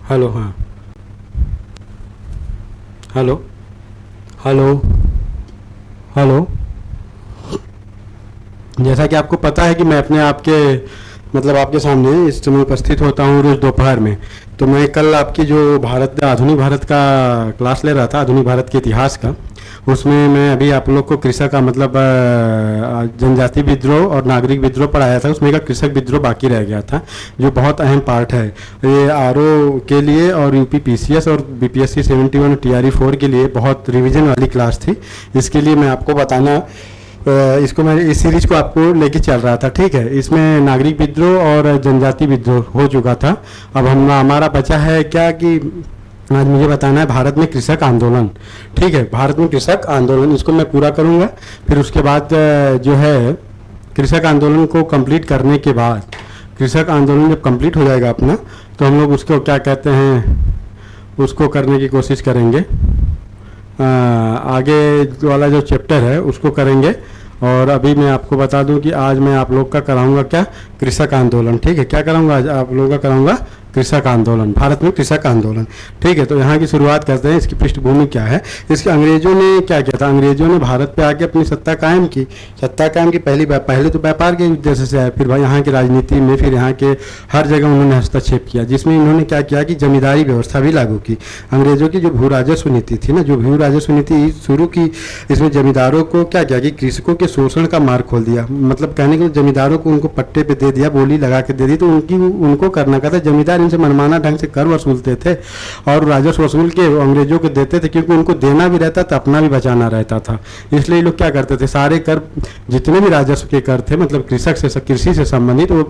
Hello, हाँ। Hello, hello, hello. जैसा कि आपको पता है कि मैं अपने आपके मतलब आपके सामने इस समय उपस्थित होता हूँ रोज़ दोपहर में। तो मैं कल आपकी जो भारत आधुनिक भारत का क्लास ले रहा था, आधुनिक भारत के इतिहास का। उसमें मैं अभी आप लोग को कृषक का मतलब जनजाति विद्रोह और नागरिक विद्रोह पढ़ाया था। उसमें का कृषक विद्रोह बाकी रह गया था, जो बहुत अहम पार्ट है ये आरओ के लिए और यूपी पीसीएस और बीपीएससी 71 टीआरई 4 के लिए बहुत रिवीजन वाली क्लास थी। इसके लिए मैं आपको बताना इसको मैं इस सीरीज को आपको लेके चल रहा था, ठीक है। इसमें नागरिक विद्रोह और जनजाति विद्रोह हो चुका था। अब हमारा बचा है क्या कि आज मुझे बताना है भारत में कृषक आंदोलन, ठीक है। भारत में कृषक आंदोलन, इसको मैं पूरा करूंगा। फिर उसके बाद जो है कृषक आंदोलन को कंप्लीट करने के बाद, कृषक आंदोलन जब कंप्लीट हो जाएगा अपना, तो हम लोग उसको क्या कहते हैं, उसको करने की कोशिश करेंगे। आगे वाला जो चैप्टर है उसको करेंगे। और अभी मैं आपको बता दूं कि आज मैं आप लोग का कराऊंगा क्या, कृषक आंदोलन, ठीक है। क्या कराऊंगा आज आप लोगों का, कराऊंगा कृषक आंदोलन, भारत में कृषक आंदोलन, ठीक है। तो यहाँ की शुरुआत करते हैं। इसकी पृष्ठभूमि क्या है, इसके अंग्रेजों ने क्या किया था, अंग्रेजों ने भारत पे आके अपनी सत्ता कायम की। सत्ता कायम की पहले तो व्यापार के उद्देश्य से आए, फिर भाई यहाँ की राजनीति में, फिर यहाँ के हर जगह उन्होंने हस्तक्षेप किया, जिसमें इन्होंने क्या किया कि जमींदारी व्यवस्था भी लागू की। अंग्रेजों की जो भू राजस्व नीति थी ना, जो भू राजस्व नीति शुरू की, इसमें जमींदारों को क्या किया कि कृषकों के शोषण का मार्ग खोल दिया। मतलब कहने के जमींदारों को उनको पट्टे पे दे दिया, बोली लगा के दे दी, तो उनको करना क्या था, जमींदार इनसे मनमाना ढंग से कर वसूलते थे और राजस्व वसूल के अंग्रेजों को देते थे, क्योंकि उनको देना भी रहता था, अपना भी बचाना रहता था। इसलिए लोग क्या करते थे, सारे कर जितने भी राजस्व के कर थे, मतलब कृषि से संबंधित, वो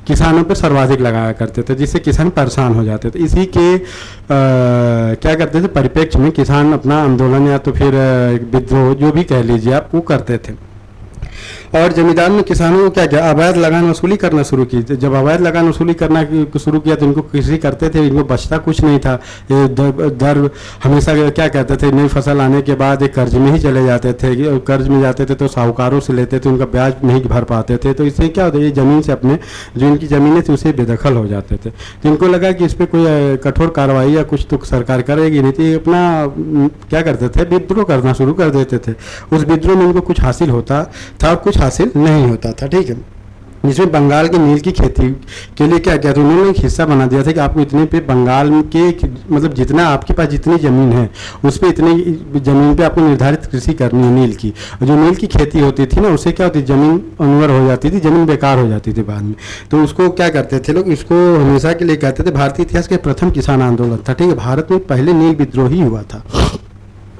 किसानों पर सर्वाधिक लगाया करते थे, जिससे किसान परेशान हो जाते थे। इसी के क्या करते थे, परिप्रेक्ष्य में किसान अपना आंदोलन या तो फिर विद्रोह जो भी कह लीजिए आप, वो करते थे। और जमींदार ने किसानों को क्या किया, अवैध लगान वसूली करना शुरू की। जब अवैध लगान वसूली करना शुरू किया तो इनको कृषि करते थे, इनको बचता कुछ नहीं था। ये दर हमेशा क्या कहते थे, नई फसल आने के बाद एक कर्ज में ही चले जाते थे। कर्ज में जाते थे तो साहूकारों से लेते थे, उनका ब्याज नहीं भर पाते थे। तो इससे क्या होता है, ये ज़मीन से अपने जो इनकी ज़मीनें थी उसे बेदखल हो जाते थे। तो इनको लगा कि इस पर कोई कठोर कार्रवाई या कुछ तो सरकार करेगी नहीं, तो ये अपना क्या करते थे, विद्रोह करना शुरू कर देते थे। उस विद्रोह में इनको कुछ हासिल होता था, कुछ हासिल नहीं होता था, ठीक है। जिसमें बंगाल के नील की खेती के लिए क्या किया था, उन्होंने एक हिस्सा बना दिया था कि आपको इतने पे बंगाल के मतलब जितना आपके पास जितनी ज़मीन है उस पर इतनी ज़मीन पे आपको निर्धारित कृषि करनी है नील की। और जो नील की खेती होती थी ना, उससे क्या होती, ज़मीन अनवर हो जाती थी, ज़मीन बेकार हो जाती थी बाद में। तो उसको क्या करते थे लोग, इसको हमेशा के लिए कहते थे भारतीय इतिहास के प्रथम किसान आंदोलन था, ठीक है। भारत में पहले नील विद्रोह ही हुआ था,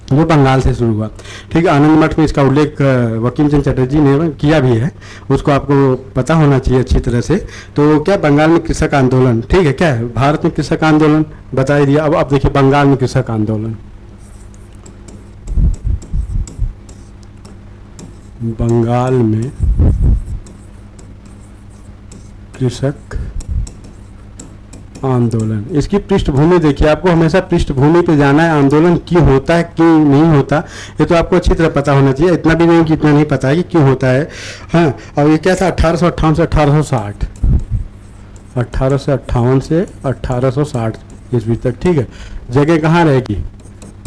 जो बंगाल से शुरू हुआ, ठीक है। आनंद मठ में इसका उल्लेख बंकिम चंद्र चटर्जी ने किया भी है, उसको आपको पता होना चाहिए अच्छी तरह से। तो क्या बंगाल में कृषक आंदोलन, ठीक है, क्या है, भारत में कृषक आंदोलन बता ही दिया। अब देखिए बंगाल में कृषक आंदोलन, बंगाल में कृषक आंदोलन, इसकी पृष्ठभूमि देखिए। आपको हमेशा पृष्ठभूमि पे जाना है, आंदोलन क्यों होता है क्यों नहीं होता, ये तो आपको अच्छी तरह पता होना चाहिए। इतना भी नहीं कि इतना नहीं पता है कि क्यों होता है, हाँ। और ये क्या था, 1858 से 1860, 1858 से 1860 ईस्वी तक, ठीक है। जगह कहाँ रहेगी,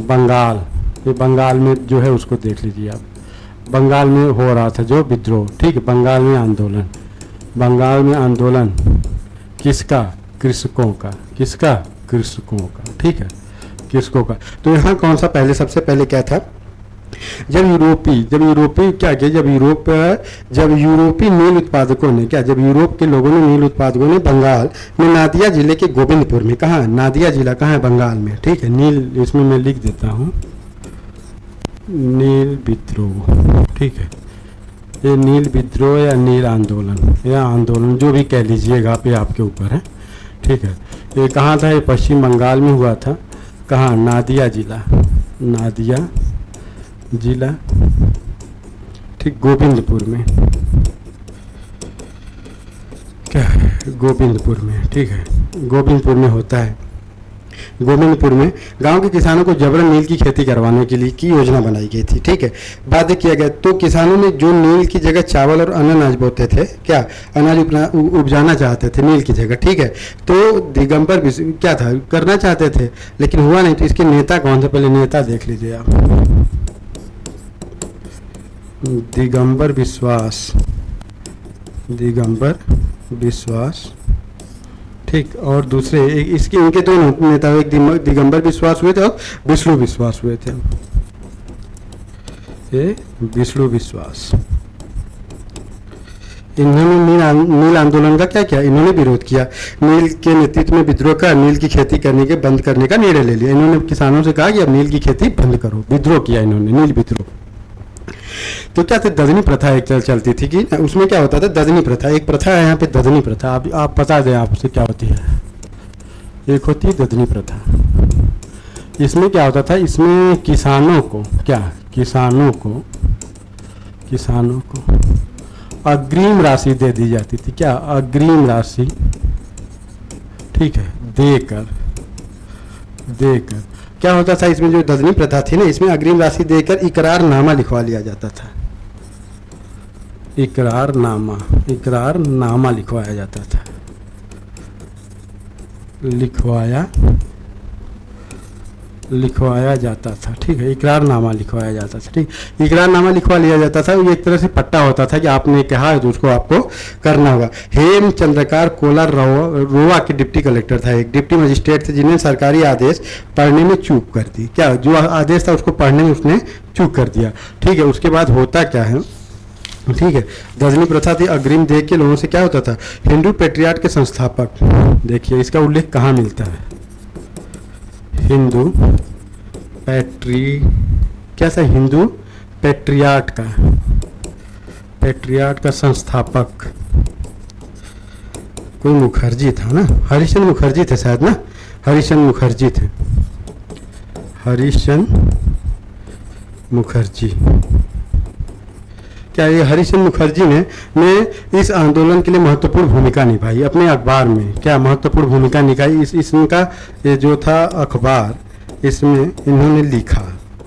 बंगाल। ये बंगाल में जो है उसको देख लीजिए आप, बंगाल में हो रहा था जो विद्रोह, ठीक है। बंगाल में आंदोलन, बंगाल में आंदोलन किसका, कृषकों का, किसका, कृषकों का, ठीक है, कृषकों का। तो यहाँ कौन सा पहले, सबसे पहले क्या था, जब यूरोपी क्या किया, जब यूरोपी नील उत्पादकों ने क्या, जब यूरोप के लोगों ने, नील उत्पादकों ने बंगाल में नादिया जिले के गोविंदपुर में, कहाँ, नादिया जिला कहाँ है, बंगाल में, ठीक है। नील इसमें मैं लिख देता हूँ, नील विद्रोह, ठीक है। ये नील विद्रोह या नील आंदोलन या आंदोलन जो भी कह लीजिएगा, पे आपके ऊपर है, ठीक है। ये कहाँ था, ये पश्चिम बंगाल में हुआ था, कहाँ, नादिया जिला, नादिया जिला, ठीक, गोविंदपुर में, क्या है, गोविंदपुर में, ठीक है, गोविंदपुर में होता है। गोविंदपुर में गांव के किसानों को जबरन नील की खेती करवाने के लिए की योजना बनाई गई थी, ठीक है। बाध्य किया गया, तो किसानों ने जो नील की जगह चावल और अन्य अनाज बोते थे, क्या अनाज उपजाना चाहते थे नील की जगह, ठीक है। तो दिगंबर क्या था, करना चाहते थे लेकिन हुआ नहीं। तो इसके नेता कौन थे, पहले नेता देख लीजिए आप। दिगंबर विश्वास, दिगंबर विश्वास, ठीक। और दूसरे इसके इनके दो नेता, एक दिगंबर विश्वास हुए थे और विष्णु विश्वास हुए थे। ये विष्णु विश्वास, इन्होंने नील आंदोलन का क्या किया, इन्होंने विरोध किया। नील के नेतृत्व में विद्रोह का नील की खेती करने के बंद करने का निर्णय ले लिया। इन्होंने किसानों से कहा कि अब नील की खेती बंद करो, विद्रोह किया इन्होंने, नील विद्रोह। तो क्या थी, ददनी प्रथा एक चलती थी कि उसमें क्या होता था, ददनी प्रथा, एक प्रथा है यहाँ पे ददनी प्रथा। आप बता दें आपसे क्या होती है। एक होती है ददनी प्रथा, इसमें क्या होता था, इसमें किसानों को क्या, किसानों को अग्रिम राशि दे दी जाती थी, क्या अग्रिम राशि, ठीक है, देकर क्या होता था इसमें, जो ददनी प्रथा थी ना, इसमें अग्रिम राशि देकर इकरारनामा लिखवा लिया जाता था। इकरारनामा लिखवाया जाता था, लिखवाया जाता था, ठीक है। इकरारनामा लिखवाया जाता था, ठीक। इकरारनामा लिखवा लिया जाता था। ये एक तरह से पट्टा होता था कि आपने कहा है तो उसको आपको करना होगा। हेम चंद्रकार कोलार रोवा के डिप्टी कलेक्टर था, एक डिप्टी मजिस्ट्रेट थे, जिन्हें सरकारी आदेश पढ़ने में चूक कर दी, क्या जो आदेश था उसको पढ़ने में उसने चूक कर दिया, ठीक है। उसके बाद होता क्या है, ठीक है, दजनी प्रथा थी, अग्रिम दे के लोगों से क्या होता था। हिंदू पेट्रियाट के संस्थापक, देखिए इसका उल्लेख कहाँ मिलता है, हिंदू हिंदू पेट्रियाट का संस्थापक कोई मुखर्जी था ना, हरिश्चंद्र मुखर्जी थे शायद ना, हरिश्चंद्र मुखर्जी। क्या ये हरिश्चंद्र मुखर्जी ने इस आंदोलन के लिए महत्वपूर्ण भूमिका निभाई, अपने अखबार में क्या महत्वपूर्ण भूमिका निभाई। इनका ये जो था अखबार, इसमें इन्होंने लिखा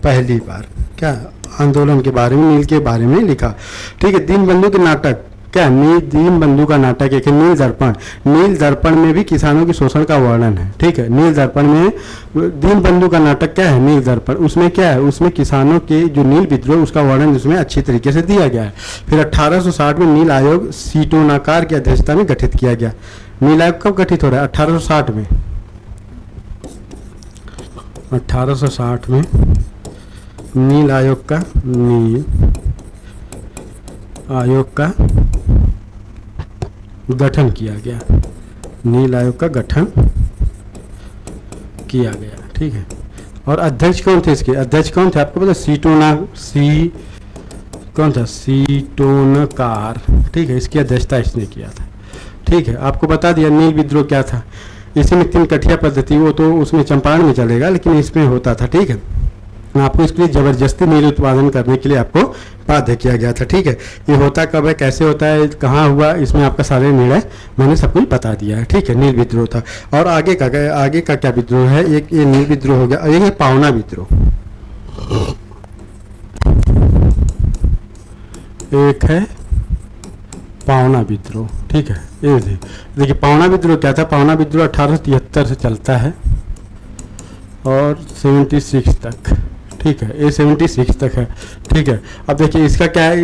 पहली बार क्या आंदोलन के बारे में, नील के बारे में लिखा, ठीक है। दीनबंधु के नाटक, क्या दीनबंधु का नाटक एक है नील दर्पण। नील दर्पण में भी किसानों के शोषण का वर्णन है, ठीक है। नील दर्पण में दीनबंधु का नाटक क्या है, नील दर्पण, उसमें क्या है, उसमें किसानों के जो नील विद्रोह उसका वर्णन उसमें अच्छी तरीके से दिया गया है। फिर 1860 में नील आयोग सीटोनाकार की अध्यक्षता में गठित किया गया। नील आयोग कब गठित हो रहा है, 1860 में, 1860 में नील आयोग का गठन किया गया, नील आयोग का गठन किया गया, ठीक है। और अध्यक्ष कौन थे इसके, अध्यक्ष कौन थे आपको पता, सीटोनकार, ठीक है। इसकी अध्यक्षता इसने किया था, ठीक है। आपको बता दिया नील विद्रोह क्या था। इसमें 3 कठिया पद्धति, वो तो उसमें चंपारण में चलेगा, लेकिन इसमें होता था, ठीक है। आपको इसके लिए जबरदस्ती नील उत्पादन करने के लिए आपको बाध्य किया गया था, ठीक है। ये होता कब है, कैसे होता है, कहाँ हुआ, इसमें आपका सारे निर्णय मैंने सब कुछ बता दिया है, ठीक है। नील विद्रोह था। और आगे का क्या विद्रोह है, एक ये नील विद्रोह हो गया, एक है पावना विद्रोह, एक है पावना विद्रोह, ठीक है। ये देखिए पावना विद्रोह क्या था, पावना विद्रोह 1873 से चलता है और 76 तक, ठीक है। ये 76 तक है, ठीक है। अब देखिए इसका क्या है,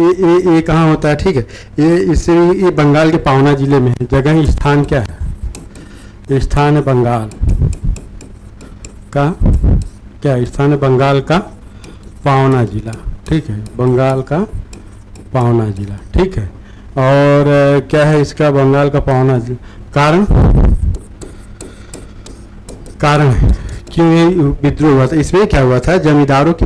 ये कहाँ होता है, ठीक है। ये बंगाल के पावना जिले में है। जगह स्थान क्या है, स्थान है बंगाल का, क्या स्थान है, बंगाल का पावना जिला, ठीक है, बंगाल का पावना जिला, ठीक है। और क्या है इसका, बंगाल का पावना जिला, कारण है क्यों ये विद्रोह हुआ था। इसमें क्या हुआ था, जमींदारों की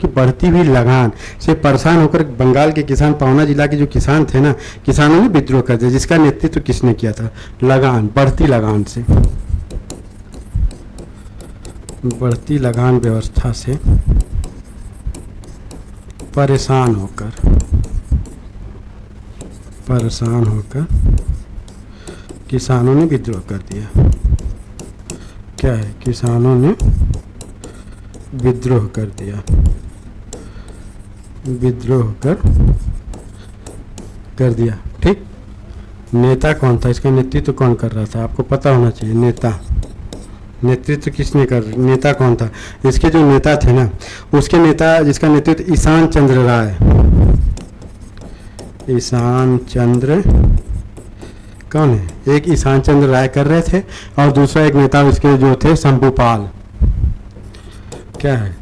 बढ़ती हुई लगान से परेशान होकर बंगाल के किसान, पावना जिला के जो किसान थे ना, किसानों ने विद्रोह कर दिया, जिसका नेतृत्व किसने किया था, बढ़ती लगान व्यवस्था से परेशान होकर किसानों ने विद्रोह कर दिया, क्या है, किसानों ने विद्रोह कर दिया, विद्रोह कर दिया। ठीक, नेता कौन था, इसका नेतृत्व कौन कर रहा था, आपको पता होना चाहिए। नेतृत्व किसने कर, नेता कौन था, इसके जो नेता थे ना, उसके नेता जिसका नेतृत्व ईशान चंद्र राय, ईशान चंद्र कौन है, एक ईशान चंद्र राय कर रहे थे और दूसरा एक नेता इसके जो थे शंभुपाल, क्या है,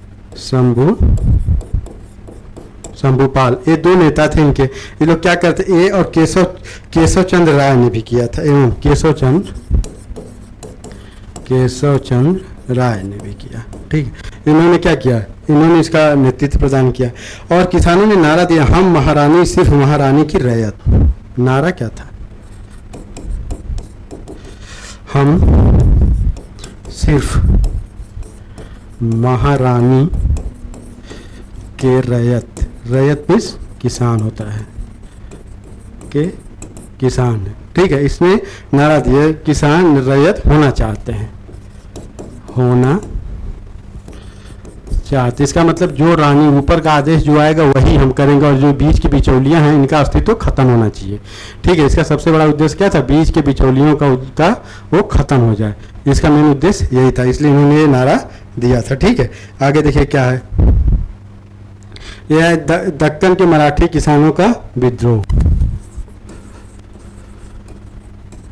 शंभुपाल, ये दो नेता थे इनके। ये लोग क्या करते, ए और केशव चंद्र राय ने भी किया था, एवं केशव चंद्र राय ने भी किया। ठीक है, इन्होंने क्या किया, इन्होंने इसका नेतृत्व प्रदान किया। और किसानों ने नारा दिया, हम महारानी सिर्फ महारानी की रैयत। नारा क्या था, हम सिर्फ महारानी के रैयत, रैयत मीन्स किसान होता है, के किसान। ठीक है, इसने नारा दिया किसान रैयत होना चाहते हैं, होना चाहते, इसका मतलब जो रानी ऊपर का आदेश जो आएगा वही हम करेंगे और जो बीच की बिचौलियां हैं इनका अस्तित्व खत्म होना चाहिए। ठीक है, इसका सबसे बड़ा उद्देश्य क्या था, बीच के बिचौलियों का वो खत्म हो जाए, इसका मेन उद्देश्य यही था, इसलिए इन्होंने ये नारा दिया था। ठीक है, आगे देखिए क्या है, यह है दक्कन के मराठी किसानों का विद्रोह।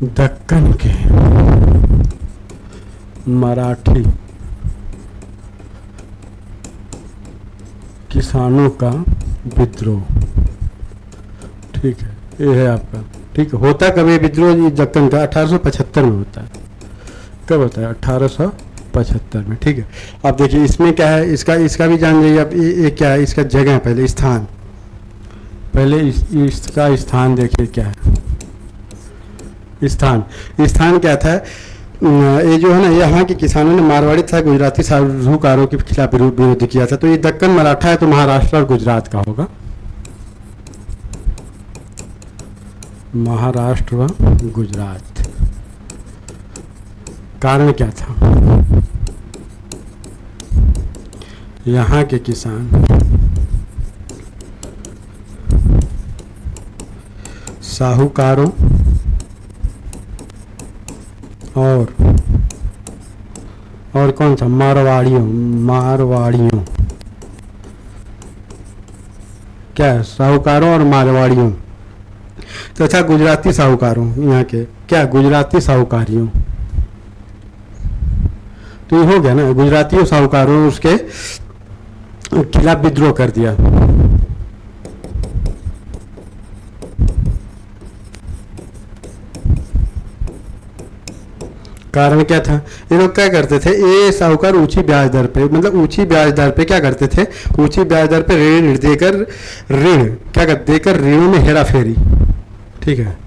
दक्कन के मराठी किसानों का विद्रोह। ठीक है, ये है आपका। ठीक है, होता कब ये विद्रोह दक्कन का, 1875 में होता है। कब होता है, 1875 में। ठीक है, अब देखिए इसमें क्या है, इसका भी जान जाइए। अब ये क्या है, इसका जगह, पहले स्थान, पहले इसका स्थान देखिए क्या है, स्थान क्या था, ये जो है ना, यहाँ के किसानों ने मारवाड़ी तथा गुजराती साहूकारों के खिलाफ विरोध किया था। तो ये दक्कन मराठा है तो महाराष्ट्र और गुजरात का होगा, महाराष्ट्र व गुजरात। कारण क्या था, यहाँ के किसान साहूकारों और कौन सा, मारवाड़ियों, क्या है, साहूकारों और मारवाड़ियों तथा गुजराती साहूकारों, यहाँ के क्या, गुजराती साहूकारियों। तो ये हो गया ना, गुजराती साहूकारों उसके खिलाफ विद्रोह कर दिया। कारण क्या था, ये लोग क्या करते थे, ये साहूकार ऊंची ब्याज दर पे, मतलब ऊंची ब्याज दर पे क्या करते थे, ऊंची ब्याज दर पे ऋण देकर, देकर ऋणों में हेरा फेरी। ठीक है,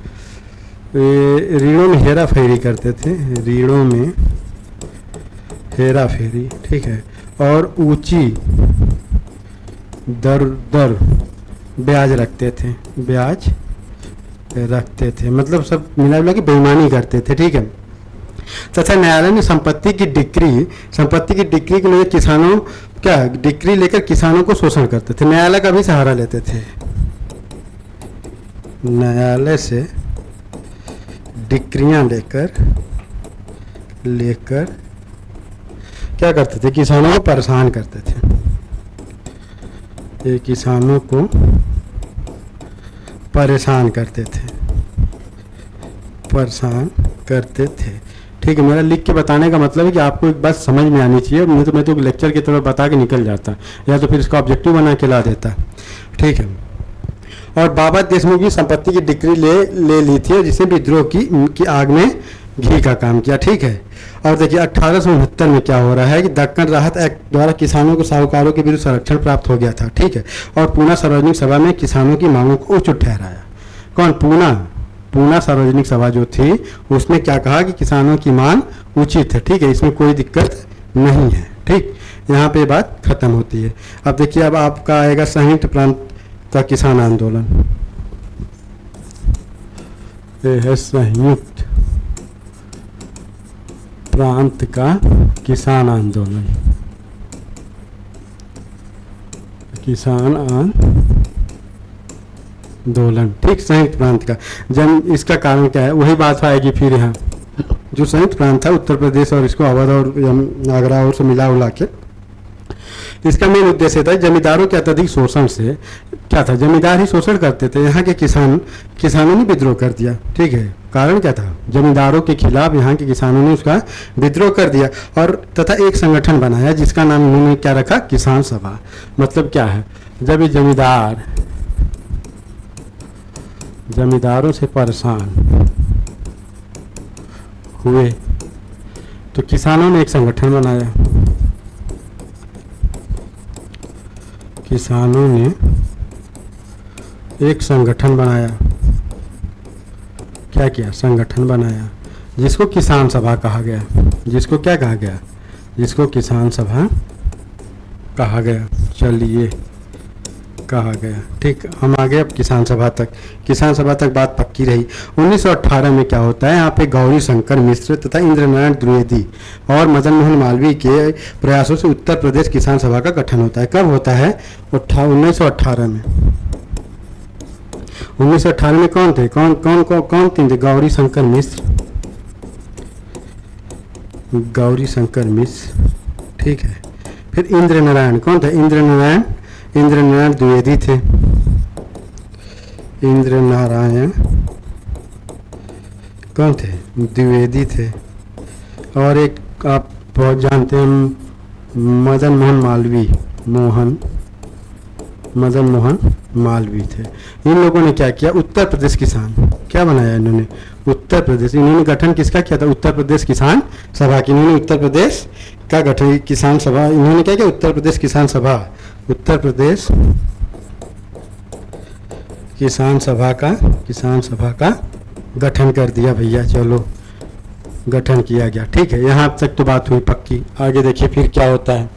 ऋणों में हेरा फेरी करते थे, ऋणों में हेरा फेरी। ठीक है, और ऊंची दर ब्याज रखते थे, मतलब सब मिला मिला के बेईमानी करते थे। ठीक है, तथा न्यायालय ने संपत्ति की डिक्री के लिए किसानों क्या, डिक्री लेकर किसानों को शोषण करते थे, न्यायालय का भी सहारा लेते थे, न्यायालय से डिक्रियां लेकर क्या करते थे, किसानों को परेशान करते थे, ये किसानों को परेशान करते थे। ठीक है, मेरा लिख के बताने का मतलब है कि आपको एक बात समझ में आनी चाहिए, नहीं तो मैं तो लेक्चर की तरह बता के निकल जाता या तो फिर इसका ऑब्जेक्टिव बना के ला देता। ठीक है, और बाबा देशमुख की संपत्ति की डिक्री ले ली थी, जिसने विद्रोह की आग में घी का काम किया। ठीक है, और देखिए 1869 में क्या हो रहा है कि दक्कन राहत एक्ट द्वारा किसानों को साहूकारों के विरुद्ध संरक्षण प्राप्त हो गया था। ठीक है, और पूना सार्वजनिक सभा में किसानों की मांगों को उचित ठहराया। कौन, पूना सार्वजनिक सभा जो थी उसने क्या कहा कि किसानों की मांग उचित है। ठीक है, इसमें कोई दिक्कत नहीं है। ठीक, यहाँ पे बात खत्म होती है। अब देखिए, अब आपका आएगा संयुक्त प्रांत का किसान आंदोलन। ये है संयुक्त प्रांत का किसान आंदोलन, किसान आंदोलन, ठीक, संयुक्त प्रांत का। जन इसका कारण क्या है, वही बात आएगी फिर यहाँ। जो संयुक्त प्रांत था उत्तर प्रदेश और इसको अवध और आगरा और से मिला उला के, इसका मेन उद्देश्य था जमींदारों के अत्यधिक शोषण से। क्या था, जमींदार ही शोषण करते थे, यहाँ के किसानों ने विद्रोह कर दिया। ठीक है, कारण क्या था, जमींदारों के खिलाफ यहाँ के किसानों ने उसका विद्रोह कर दिया और तथा एक संगठन बनाया जिसका नाम उन्होंने क्या रखा, किसान सभा। मतलब क्या है, जब ये जमींदारों से परेशान हुए तो किसानों ने एक संगठन बनाया। किसानों ने एक संगठन बनाया। क्या किया, संगठन बनाया जिसको किसान सभा कहा गया। जिसको क्या कहा गया, जिसको किसान सभा कहा गया। चलिए, कहा गया, ठीक। हम आ गए अब किसान सभा तक। किसान सभा तक बात पक्की रही। 1918 में क्या होता है, यहाँ पे गौरी शंकर मिश्र तथा इंद्र नारायण द्विवेदी और मदन मोहन मालवीय के प्रयासों से उत्तर प्रदेश किसान सभा का गठन होता है। कब होता है, 1918 में। 1918 में कौन थे, कौन तीन थे, गौरी शंकर मिश्र, ठीक है। फिर इंद्र नारायण, कौन थे, इंद्र नारायण द्विवेदी थे। इंद्र नारायण कौन थे, द्विवेदी थे। और एक आप बहुत जानते हैं मदन मोहन मालवीय थे। इन लोगों ने क्या किया, उत्तर प्रदेश किसान, क्या बनाया इन्होंने, उत्तर प्रदेश। इन्होंने गठन किसका किया था, उत्तर प्रदेश किसान सभा की। इन्होंने उत्तर प्रदेश का गठन, किसान सभा, इन्होंने क्या किया, उत्तर प्रदेश किसान सभा, उत्तर प्रदेश किसान सभा का गठन कर दिया भैया। चलो, गठन किया गया, ठीक है। यहाँ तक तो बात हुई पक्की। आगे देखिए फिर क्या होता है।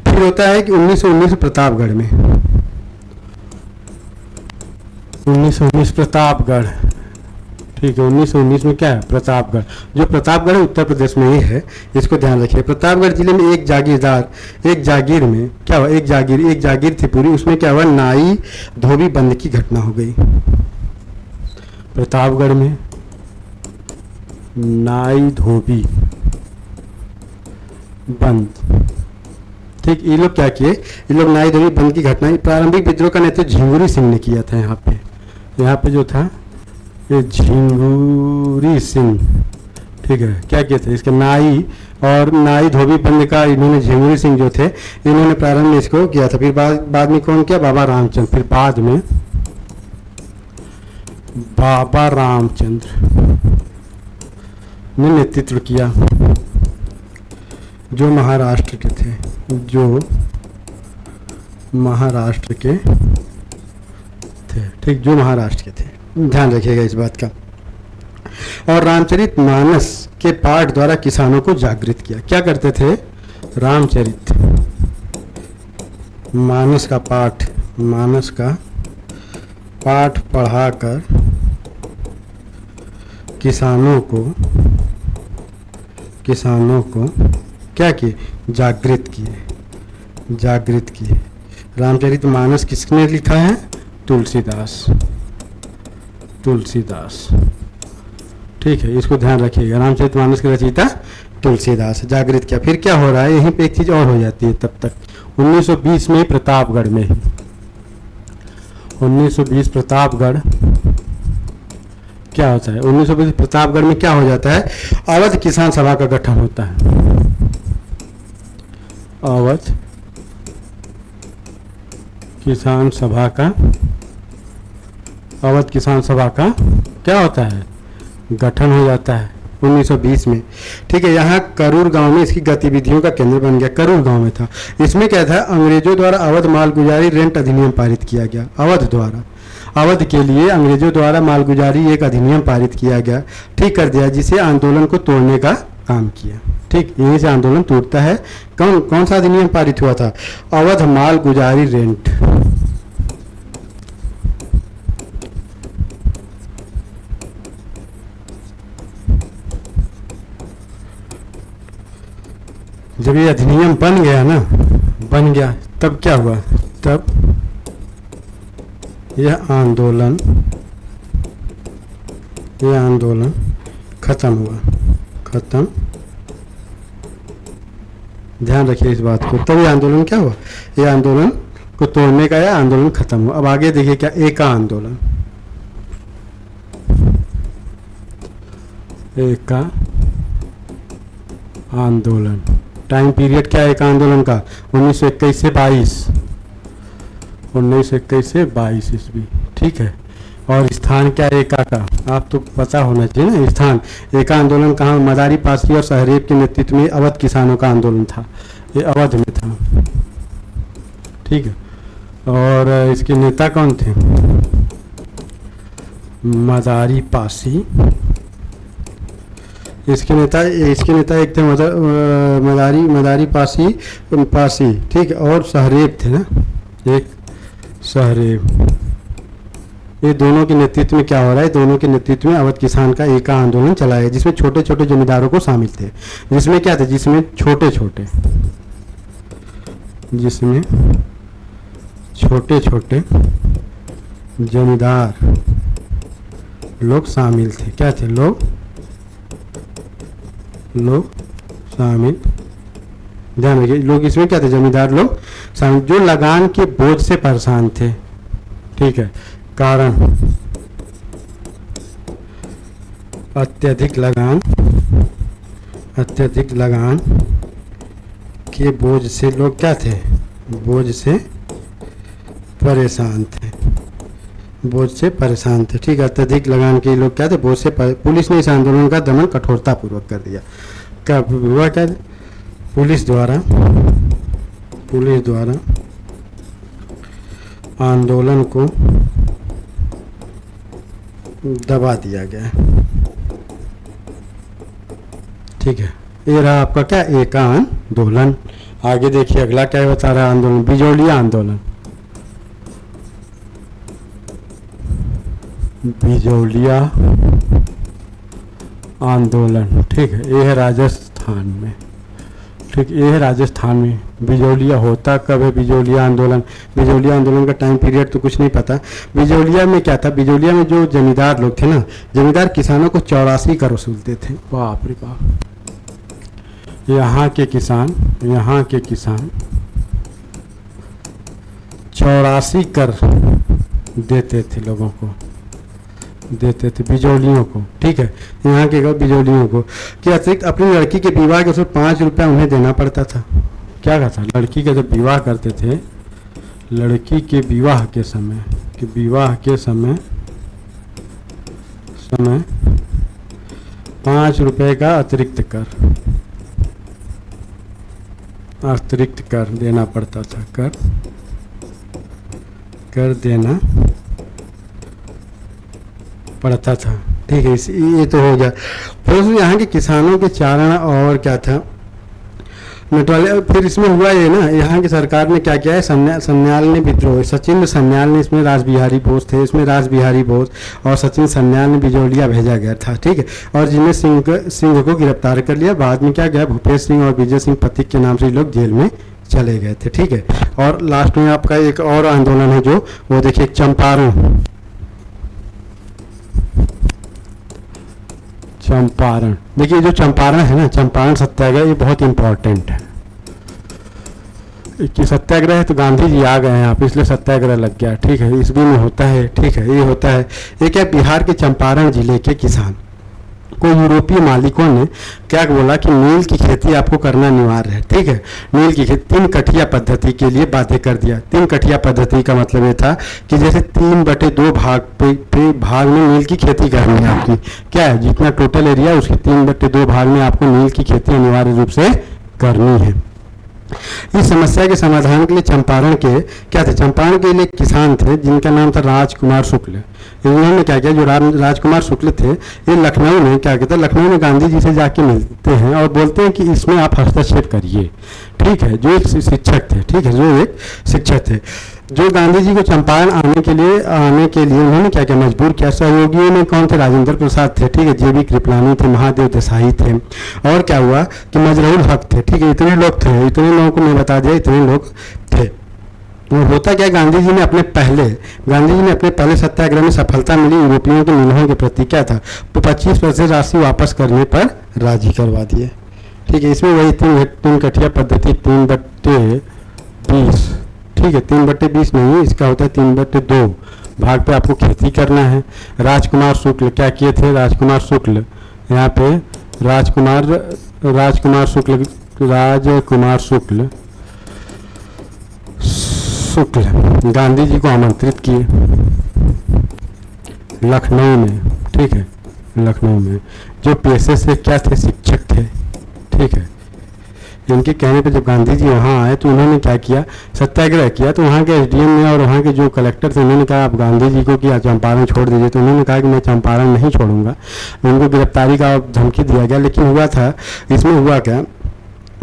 फिर होता है कि 1919 प्रतापगढ़ में, 1919 प्रतापगढ़, ठीक है। 1919 में क्या है, प्रतापगढ़। जो प्रतापगढ़ उत्तर प्रदेश में ही है, इसको ध्यान रखिए। प्रतापगढ़ जिले में एक जागीर में क्या हुआ, एक जागीर थी पूरी, उसमें क्या हुआ, नाई धोबी बंद की घटना हो गई। प्रतापगढ़ में नाई धोबी बंद, ठीक। ये लोग क्या किए, ये लोग नाई धोबी बंद की घटना, प्रारंभिक विद्रोह का नेतृत्व झिंगुरी सिंह ने किया था। यहाँ पे जो था ये झिंगुरी सिंह, ठीक है। क्या किए थे, इसके नाई धोबी बंद का इन्होंने, झिंगुरी सिंह जो थे, इन्होंने प्रारंभ में इसको किया था। फिर बाद में कौन किया, बाबा रामचंद्र। फिर बाद में बाबा रामचंद्र ने नेतृत्व किया, जो महाराष्ट्र के थे, ठीक, जो महाराष्ट्र के थे। ध्यान रखिएगा इस बात का। और रामचरित मानस के पाठ द्वारा किसानों को जागृत किया। क्या करते थे, रामचरित मानस का पाठ पढ़ाकर किसानों को क्या किए, जागृत किए। रामचरित मानस किसने लिखा है, तुलसीदास, ठीक है। इसको ध्यान रखिएगा, रामचरितमानस के रचयिता तुलसीदास, जागृत किया। फिर क्या हो रहा है, यहीं पे एक चीज और हो जाती है तब तक। 1920 में प्रतापगढ़ में, 1920 प्रतापगढ़ क्या होता है, 1920 प्रतापगढ़ में क्या हो जाता है, अवध किसान सभा का गठन होता है। अवध किसान सभा का क्या होता है, गठन हो जाता है 1920 में, ठीक है। यहाँ करूर गांव में इसकी गतिविधियों का केंद्र बन गया। करूर गांव में था। इसमें क्या था, अंग्रेजों द्वारा अवध मालगुजारी रेंट अधिनियम पारित किया गया। अवध के लिए अंग्रेजों द्वारा मालगुजारी एक अधिनियम पारित किया गया, ठीक कर दिया, जिसे आंदोलन को तोड़ने का काम किया, ठीक। यहीं से आंदोलन टूटता है। कौन सा अधिनियम पारित हुआ था, अवध मालगुजारी रेंट, जब ये अधिनियम बन गया ना, बन गया, तब क्या हुआ, तब यह आंदोलन खत्म हुआ, खत्म। ध्यान रखिए इस बात को। तब ये आंदोलन क्या हुआ, ये आंदोलन को तोड़ने का यह आंदोलन खत्म हुआ। अब आगे देखिए क्या, एका आंदोलन, एका आंदोलन, टाइम पीरियड क्या है एका आंदोलन का, 1921 से 22, 1921 से 22 ईस्वी, ठीक है। और स्थान क्या है एका का, आप तो पता होना चाहिए ना स्थान। एका आंदोलन कहाँ, मदारी पासी और सहरेब के नेतृत्व में अवध किसानों का आंदोलन था, ये अवध में था, ठीक है। और इसके नेता कौन थे, मदारी पासी, इसके नेता एक थे मदारी पासी, ठीक है। और सहरेब थे ना, एक सहरेब। ये दोनों के नेतृत्व में क्या हो रहा है, दोनों के नेतृत्व में अवध किसान का एका आंदोलन चलाया है, जिसमें छोटे छोटे जमींदारों को शामिल थे, जिसमें क्या थे, जिसमें छोटे छोटे जमींदार लोग शामिल थे। क्या थे, लोग शामिल, ध्यान रखिए, लोग इसमें क्या थे, जमींदार लोग शामिल, जो लगान के बोझ से परेशान थे, ठीक है। कारण अत्यधिक लगान के बोझ से लोग क्या थे, बोझ से परेशान थे, ठीक है। अत्यधिक लगान के लोग क्या थे, बोझ से पुलिस ने इस आंदोलन का दमन कठोरता पूर्वक कर दिया। क्या हुआ, क्या पुलिस द्वारा आंदोलन को दबा दिया गया, ठीक है। ये रहा आपका क्या, एका आंदोलन। आगे देखिए अगला क्या बता रहा है आंदोलन, बिजौलिया आंदोलन, बिजौलिया आंदोलन, ठीक है। ये है राजस्थान में, ठीक, ये है राजस्थान में। बिजौलिया होता कब है, बिजौलिया आंदोलन का टाइम पीरियड तो कुछ नहीं पता। बिजौलिया में क्या था, बिजौलिया में जो जमींदार लोग थे ना, जमींदार किसानों को 84 कर वसूलते थे, बाप रे बाप। यहाँ के किसान 84 कर देते थे, लोगों को देते थे, बिजौलियों को, ठीक है। यहाँ के बिजौलियों को कि अतिरिक्त अपनी लड़की के विवाह के उसमें 5 रुपया उन्हें देना पड़ता था। क्या कहता, लड़की का जब विवाह करते थे, लड़की के विवाह के समय 5 रुपए का अतिरिक्त कर देना पड़ता था, कर देना पड़ता था, ठीक है। ये तो हो गया। फिर यहाँ के किसानों के चारण और क्या था, मिटवाले। फिर इसमें हुआ ये ना, यहाँ की सरकार ने क्या किया है, सन्याल ने विद्रोह, सचिन सन्याल ने, इसमें रासबिहारी बोस थे, इसमें रासबिहारी बोस और सचिन सन्याल ने बिजौलिया भेजा गया था, ठीक है। और जिन्हें सिंह को गिरफ्तार कर लिया। बाद में क्या गया, भूपेश सिंह और विजय सिंह पथिक के नाम से लोग जेल में चले गए थे, ठीक है। और लास्ट में आपका एक और आंदोलन है जो, वो देखिए चंपारण। देखिए जो चंपारण है ना, चंपारण सत्याग्रह, ये बहुत इंपॉर्टेंट है। कि सत्याग्रह है तो गांधी जी आ गए हैं आप, इसलिए सत्याग्रह लग गया, ठीक है। ईस्वी में होता है, ठीक है, ये होता है। ये क्या, बिहार के चंपारण जिले के किसान को यूरोपीय मालिकों ने क्या बोला कि नील की खेती आपको करना अनिवार्य है, ठीक है। नील की खेती 3 कठिया पद्धति के लिए बाध्य कर दिया। 3 कठिया पद्धति का मतलब ये था कि जैसे 3/2 भाग में नील की खेती करनी है आपकी, क्या है, जितना टोटल एरिया उसके 3/2 भाग में आपको नील की खेती अनिवार्य रूप से करनी है। इस समस्या के समाधान के लिए चंपारण के क्या थे, चंपारण के लिए किसान थे जिनका नाम था राजकुमार शुक्ल। इन्होंने क्या किया, जो राजकुमार शुक्ल थे, ये लखनऊ में क्या कहते हैं, लखनऊ में गांधी जी से जाके मिलते हैं और बोलते हैं कि इसमें आप हस्तक्षेप करिए, ठीक है। जो एक शिक्षक थे, ठीक है, जो एक शिक्षक थे। जो गांधी जी को चंपारण आने के लिए उन्होंने क्या क्या मजबूर किया। सहयोगियों में कौन थे? राजेंद्र प्रसाद थे, ठीक है, जेबी कृपलानी थे, महादेव देसाई थे, और क्या हुआ कि मजरूल हक थे, ठीक है, इतने लोग थे, इतने लोगों को मैं बता दिया, इतने लोग थे। तो होता क्या, गांधी जी ने अपने पहले सत्याग्रह में सफलता मिली, यूरोपियों के नियमों के प्रति क्या था, तो 25% राशि वापस करने पर राजी करवा दिए, ठीक है। इसमें वही तीन कठिया पद्धति 3/20, ठीक है, 3/20 नहीं, इसका होता है 3/2 भाग पे आपको खेती करना है। राजकुमार शुक्ल क्या किए थे? राजकुमार शुक्ल, यहाँ पे राजकुमार शुक्ल गांधी जी को आमंत्रित किए लखनऊ में, ठीक है, लखनऊ में, जो पेशे से क्या थे? शिक्षक थे, ठीक है। इनके कहने पे जब गांधी जी वहाँ आए तो उन्होंने क्या किया? सत्याग्रह किया। तो वहाँ के एसडीएम ने और वहाँ के जो कलेक्टर थे उन्होंने कहा आप गांधी जी को कि चंपारण छोड़ दीजिए। तो उन्होंने कहा कि मैं चंपारण नहीं छोड़ूंगा। उनको गिरफ्तारी का धमकी दिया गया। लेकिन हुआ था, इसमें हुआ क्या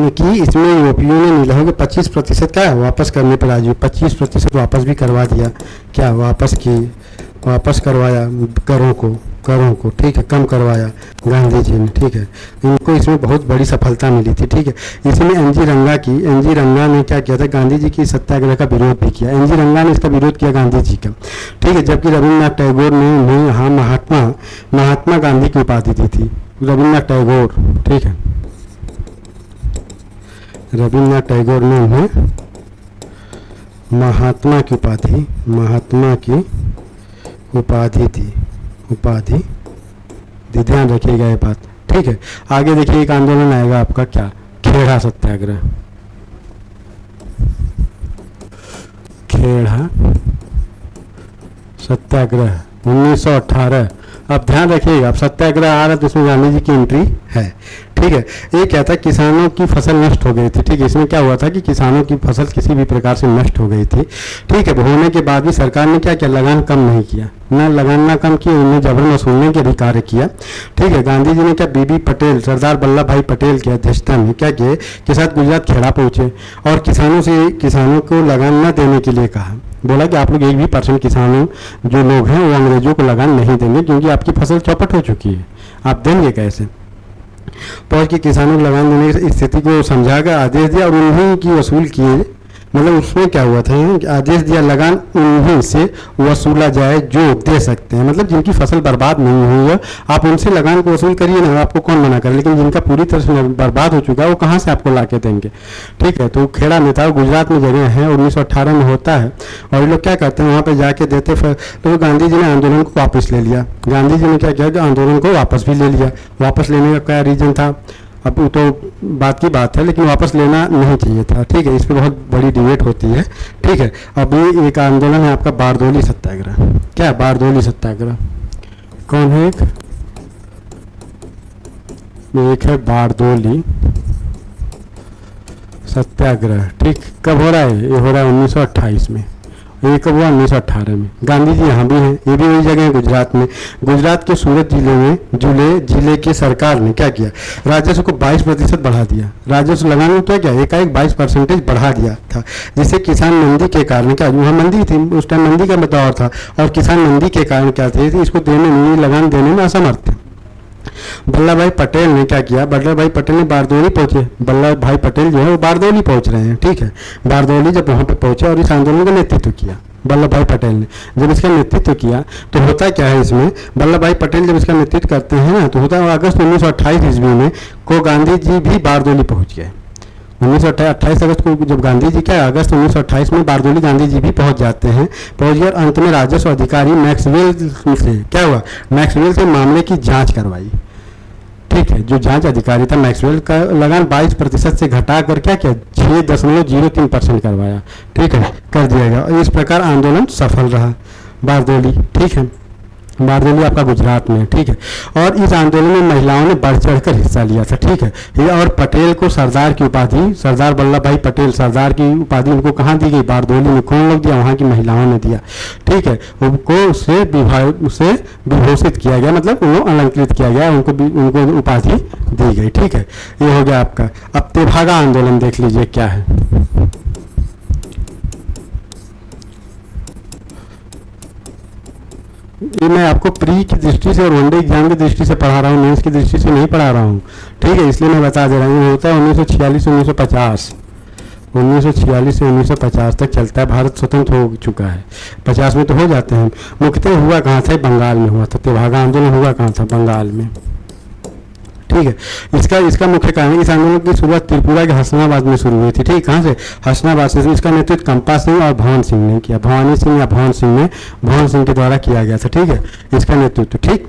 कि इसमें यूरोपियों ने नीलहों के 25% क्या वापस करने पर राजी, 25% वापस भी करवा दिया। क्या वापस करवाया? करों को, ठीक है, कम करवाया गांधी जी ने, ठीक है। इनको इसमें बहुत बड़ी सफलता मिली थी, ठीक है। इसमें एनजी रंगा ने क्या किया था? गांधी जी की सत्याग्रह का विरोध भी किया। एनजी रंगा ने इसका विरोध किया गांधी जी का, ठीक है। जबकि रविन्द्रनाथ टैगोर ने उन्हें यहाँ महात्मा गांधी की उपाधि दी थी। रविन्द्रनाथ टैगोर, ठीक है, रविन्द्रनाथ टैगोर ने उन्हें महात्मा की उपाधि दी। ध्यान रखिएगा ये बात, ठीक है। आगे देखिए एक आंदोलन आएगा आपका, क्या? खेड़ा सत्याग्रह। खेड़ा सत्याग्रह 1918। अब ध्यान रखिएगा, अब सत्याग्रह आ रहा है तो इसमें गांधी जी की एंट्री है, ठीक है। ये क्या था? किसानों की फसल नष्ट हो गई थी, ठीक है। इसमें क्या हुआ था कि किसानों की फसल किसी भी प्रकार से नष्ट हो गई थी, ठीक है। होने के बाद भी सरकार ने क्या किया? लगान कम नहीं किया, लगान कम किया, उन्हें जबरन वसूलने के भी कार्य किया, ठीक है। गांधी जी ने क्या बीबी पटेल, सरदार वल्लभ भाई पटेल की अध्यक्षता में क्या किए के साथ गुजरात खेड़ा पहुंचे और किसानों को लगान न देने के लिए कहा। बोला कि आप लोग 1% किसानों जो लोग हैं वो अंग्रेजों को लगान नहीं देंगे क्योंकि आपकी फसल चौपट हो चुकी है, आप देंगे कैसे? पहुंच के किसानों को लगान देने की स्थिति को समझाकर आदेश दिया और उन्हीं की वसूल किए। मतलब उसमें क्या हुआ था कि आदेश दिया लगान उन्हीं से वसूला जाए जो दे सकते हैं, मतलब जिनकी फसल बर्बाद नहीं हुई है आप उनसे लगान को वसूल करिए ना, आपको कौन मना करे। लेकिन जिनका पूरी तरह से बर्बाद हो चुका है वो कहाँ से आपको ला के देंगे, ठीक है। तो खेड़ा नेता गुजरात में जगह है, 1918 में होता है और ये लोग क्या करते हैं वहाँ पर जाके देते। तो गांधी जी ने आंदोलन को वापस ले लिया। गांधी जी ने क्या किया कि आंदोलन को वापस भी ले लिया। वापस लेने का क्या रीज़न था अब वो तो बात की बात है, लेकिन वापस लेना नहीं चाहिए था, ठीक है। इस पर बहुत बड़ी डिबेट होती है, ठीक है। अभी एक आंदोलन है आपका बारदोली सत्याग्रह। क्या? बारदोली सत्याग्रह कौन है? एक है बारदोली सत्याग्रह, ठीक। कब हो रहा है? ये हो रहा है 1928 में। ये कब हुआ? 1918 में। गांधी जी यहाँ भी हैं, ये भी वही जगह है गुजरात में। गुजरात के सूरत जिले के सरकार ने क्या किया? राजस्व को 22% बढ़ा दिया। राजस्व लगाने तो क्या एकाएक 22% बढ़ा दिया था, जिससे किसान मंदी के कारण क्या, वहाँ मंदी थी उस टाइम, मंदी का दौर था और किसान मंदी के कारण क्या थे, इसको देने में, लगान देने में असमर्थ थे। वल्लभ भाई पटेल ने क्या किया? वल्लभ भाई पटेल ने बारदोली पहुंचे। वल्लभ भाई पटेल जो है वो बारदोली पहुंच रहे हैं, ठीक है। बारदोली जब वहां पे पहुंचे और इस आंदोलन का नेतृत्व किया वल्लभ भाई पटेल ने। जब इसका नेतृत्व किया तो होता क्या है इसमें, वल्लभ भाई पटेल जब इसका नेतृत्व करते हैं ना तो होता है अगस्त 1928 ईस्वी में को गांधी जी भी बारदोली पहुंच गए। 1928 अगस्त को जब गांधी जी क्या, अगस्त 1928 में बारदोली गांधी जी भी पहुंच जाते हैं। पहुंच गए और अंत में राजस्व अधिकारी मैक्सवेल से क्या हुआ? मैक्सवेल से मामले की जांच करवाई, ठीक है। जो जांच अधिकारी था मैक्सवेल का लगान 22% से घटा कर क्या किया? 6.03% करवाया, ठीक है, कर दिया गया। और इस प्रकार आंदोलन सफल रहा बारदोली, ठीक है। बारदोली आपका गुजरात में, ठीक है। और इस आंदोलन में महिलाओं ने बढ़ चढ़ कर हिस्सा लिया था, ठीक है। ये और पटेल को सरदार की उपाधि, सरदार वल्लभ भाई पटेल सरदार की उपाधि उनको कहाँ दी गई? बारदोली में। कौन लोग दिया? वहाँ की महिलाओं ने दिया, ठीक है। उनको उससे विभूषित किया गया, मतलब उनको अलंकृत किया गया, उनको उपाधि दी गई, ठीक है। ये हो गया आपका। अब तेभागा आंदोलन देख लीजिए क्या है। ये मैं आपको प्री की दृष्टि से और वनडे एग्जाम की दृष्टि से पढ़ा रहा हूँ, मेंस की दृष्टि से नहीं पढ़ा रहा हूँ, ठीक है, इसलिए मैं बता दे रहा हूँ। ये होता है 1946 से 1950, 1946 से 1950 तक चलता है। भारत स्वतंत्र हो चुका है, 50 में तो हो जाते हैं। मुख्यतः हुआ कहाँ था? बंगाल में हुआ था। तेभागा आंदोलन हुआ कहाँ था? बंगाल में, ठीक है। इसका मुख्य कारण, इस आंदोलन की शुरुआत त्रिपुरा के हसनाबाद में शुरू हुई थी, ठीक। कहाँ से? हसनाबाद से। इसका नेतृत्व कंपा सिंह और भवन सिंह ने किया, भवानी सिंह या भवन सिंह ने, भवन सिंह के द्वारा किया गया था, ठीक है, इसका नेतृत्व, ठीक।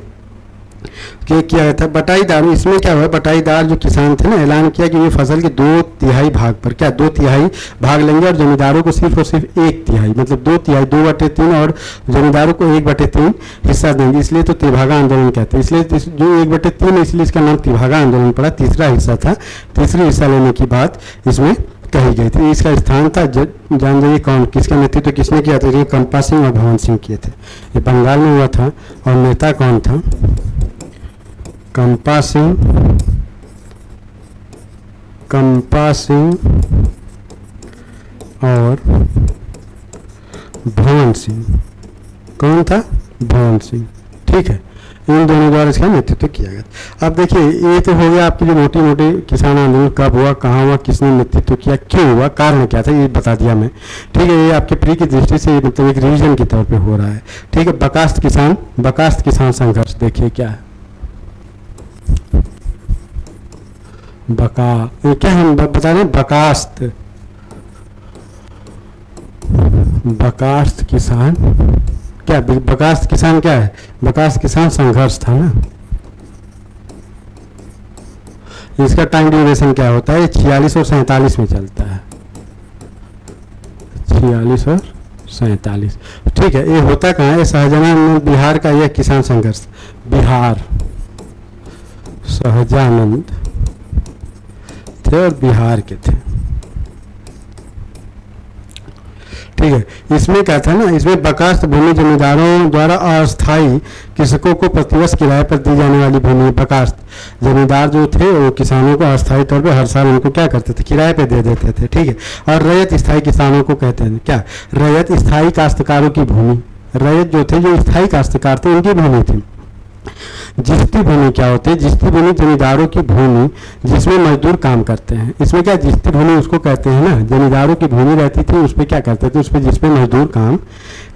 किया गया था। बटाईदार, इसमें क्या हुआ? बटाईदार जो किसान थे ना, ऐलान किया कि ये फसल के 2/3 भाग पर, क्या 2/3 भाग लेंगे और जमींदारों को सिर्फ और सिर्फ 1/3, मतलब 2/3, 2/3 और जमींदारों को 1/3 हिस्सा देंगे। इसलिए तो तेभागा आंदोलन कहते हैं। इसलिए जो 1/3 है, इसलिए इसका नाम तेभागा आंदोलन पड़ा। तीसरा हिस्सा था, तीसरी हिस्सा लेने की बात इसमें कही गई थी। इसका स्थान था, जान जाइए कौन, किसका नेतृत्व किसने किया था? ये कंपा सिंह और भवन सिंह किए थे। ये बंगाल में हुआ था और नेता कौन था? कंपा सिंह और भवन सिंह। कौन था? भवन सिंह, ठीक है। इन दोनों द्वारा इसका नेतृत्व किया गया। अब देखिए, ये तो हो गया आपकी जो मोटी मोटी किसान आंदोलन कब हुआ, कहाँ हुआ, किसने नेतृत्व किया, क्यों हुआ, कारण क्या था, ये बता दिया मैं, ठीक है। ये आपके प्री की दृष्टि से मतलब एक रिवीजन के तौर पे हो रहा है, ठीक है। बकास्त किसान संघर्ष देखिए क्या है। क्या हम बता रहे हैं? बकास्त किसान, क्या बकास्त किसान क्या है? बकास्त किसान संघर्ष था ना। इसका टाइम ड्यूरेशन क्या होता है? 46 और 47 में चलता है, 46 और 47, ठीक है। ये होता कहाँ है? सहजानंद बिहार का यह किसान संघर्ष, बिहार, सहजानंद थे और बिहार के थे, ठीक है। इसमें क्या था ना, इसमें बकास्त भूमि जमींदारों द्वारा अस्थायी कृषकों को प्रतिवर्ष किराए पर दी जाने वाली भूमि। बकास्त जमींदार जो थे वो किसानों को अस्थायी तौर पे हर साल उनको क्या करते थे? किराए पे दे देते थे, ठीक है। और रैयत स्थायी किसानों को कहते हैं क्या? रैयत स्थायी काश्तकारों की भूमि। रैयत जो थे, जो स्थायी काश्तकार थे, उनकी भूमि थी। जिस्ती भूमि क्या होती है? जिस्ती भूमि जमींदारों की भूमि जिसमें मजदूर काम करते हैं। इसमें क्या जिस्ती भूमि उसको कहते हैं ना, जमींदारों की भूमि रहती थी, उस पर क्या करते थे? उस पर जिसपे मजदूर काम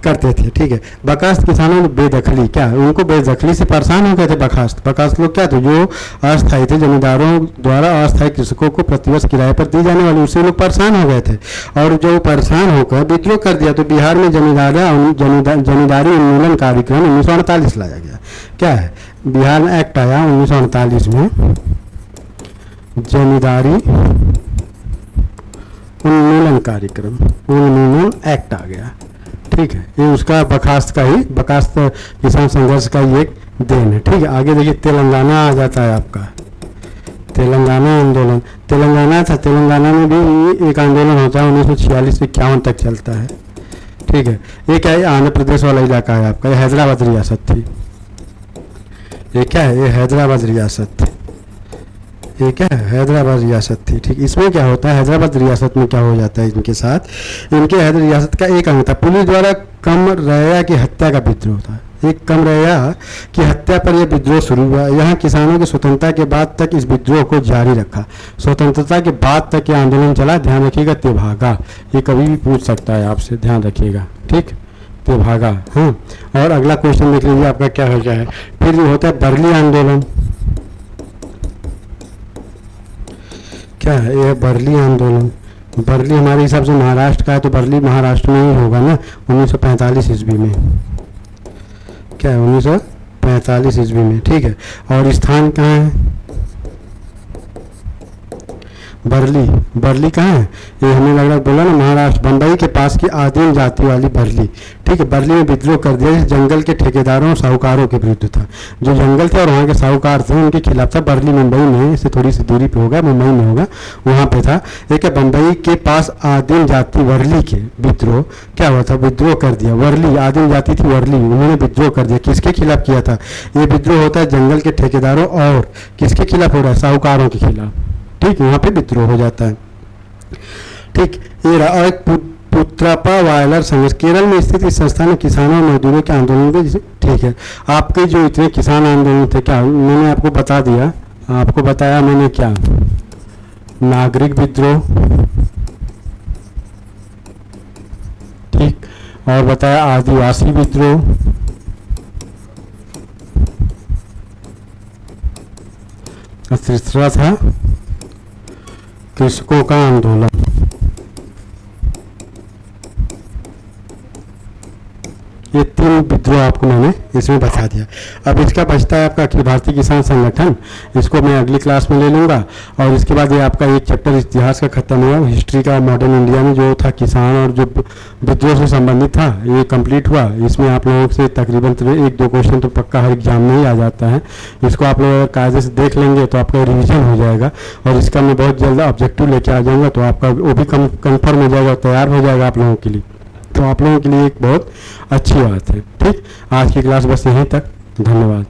करते थे, ठीक है। बकास्त किसानों ने बेदखली, क्या उनको बेदखली से परेशान हो गए थे? बकास्त लोग क्या थे? जो अस्थायी थे, जमींदारों द्वारा अस्थायी कृषकों को प्रतिवर्ष किराए पर दी जाने वाली, उससे लोग परेशान हो गए थे। और जो परेशान होकर विद्रोह कर दिया, तो बिहार में जमींदारी उन्मूलन कार्यक्रम 1948 लाया गया। क्या है? बिहार में एक्ट आया 1948 में, जमींदारी उन्मूलन कार्यक्रम, उन्मूलन एक्ट आ गया, ठीक है। ये उसका बकास्त किसान संघर्ष का ही एक देन है, ठीक है। आगे देखिए, तेलंगाना आ जाता है आपका, तेलंगाना आंदोलन। तेलंगाना था, तेलंगाना में भी एक आंदोलन होता है 1946 से 51 तक चलता है, ठीक है। ये क्या है? आंध्र प्रदेश वाला इलाका है आपका, ये हैदराबाद रियासत थी। ये क्या है? ये हैदराबाद रियासत थी। ये क्या है? हैदराबाद रियासत थी, ठीक। इसमें क्या होता है? हैदराबाद रियासत में क्या हो जाता है इनके साथ? इनके हैदर रियासत का एक अंग था, पुलिस द्वारा कम रैया की हत्या का विद्रोह था। एक कम रैया की हत्या पर यह विद्रोह शुरू हुआ। यहाँ किसानों की स्वतंत्रता के बाद तक इस विद्रोह को जारी रखा। स्वतंत्रता के बाद तक यह आंदोलन चला। ध्यान रखिएगा, तेभागा, ये कभी भी पूछ सकता है आपसे, ध्यान रखिएगा, ठीक। तेभागा, हाँ। और अगला क्वेश्चन देख लीजिए आपका क्या हो जाए। फिर जो होता है बरली आंदोलन, क्या है? यह बरली आंदोलन। बरली हमारे हिसाब से महाराष्ट्र का है, तो बरली महाराष्ट्र में ही होगा ना, 1945 ईस्वी में। क्या है? 1945 ईस्वी में, ठीक है। और स्थान कहाँ है? बरली कहाँ है? ये हमें लग रहा बोला ना, महाराष्ट्र, बंबई के पास की आदिम जाति वाली बरली, ठीक है। बरली में विद्रोह कर दिया, जंगल के ठेकेदारों और साहूकारों के विरुद्ध था। जो जंगल थे और वहाँ के साहूकार थे, उनके खिलाफ था। बरली मुंबई में, इससे थोड़ी सी दूरी पे होगा, मुंबई में होगा, वहाँ पे था। एक है बंबई के पास आदिम जाति वर्ली के विद्रोह, क्या हुआ था? विद्रोह कर दिया। वर्ली आदिम जाति थी, वर्ली, उन्होंने विद्रोह कर दिया। किसके खिलाफ किया था? ये विद्रोह होता है जंगल के ठेकेदारों और किसके खिलाफ हो रहा है? साहूकारों के खिलाफ, ठीक। वहाँ पे विद्रोह हो जाता है, ठीक। ये रहा। और पुत्रापा वायलर संघर्ष, केरल में स्थित इस संस्था ने किसानों और मजदूरों के आंदोलन के, ठीक है। आपके जो इतने किसान आंदोलन थे, क्या मैंने आपको बता दिया, आपको बताया मैंने क्या, नागरिक विद्रोह, ठीक, और बताया आदिवासी विद्रोह, और तीसरा था कृषकों का आंदोलन। ये 3 विद्रोह आपको मैंने इसमें बता दिया। अब इसका बचता है आपका अखिल भारतीय किसान संगठन, इसको मैं अगली क्लास में ले लूँगा। और इसके बाद ये आपका एक चैप्टर इतिहास का खत्म हुआ, हिस्ट्री का मॉडर्न इंडिया में जो था किसान और जो विद्रोह से संबंधित था ये कंप्लीट हुआ। इसमें आप लोगों से तकरीबन 1-2 क्वेश्चन तो पक्का हर एग्जाम में ही आ जाता है। इसको आप लोग अगर कायदे से देख लेंगे तो आपका रिविजन हो जाएगा, और इसका मैं बहुत जल्द ऑब्जेक्टिव लेके आ जाऊँगा, तो आपका वो भी कन्फर्म हो जाएगा, तैयार हो जाएगा आप लोगों के लिए। तो आप लोगों के लिए एक बहुत अच्छी बात है। ठीक, आज की क्लास बस यहीं तक, धन्यवाद।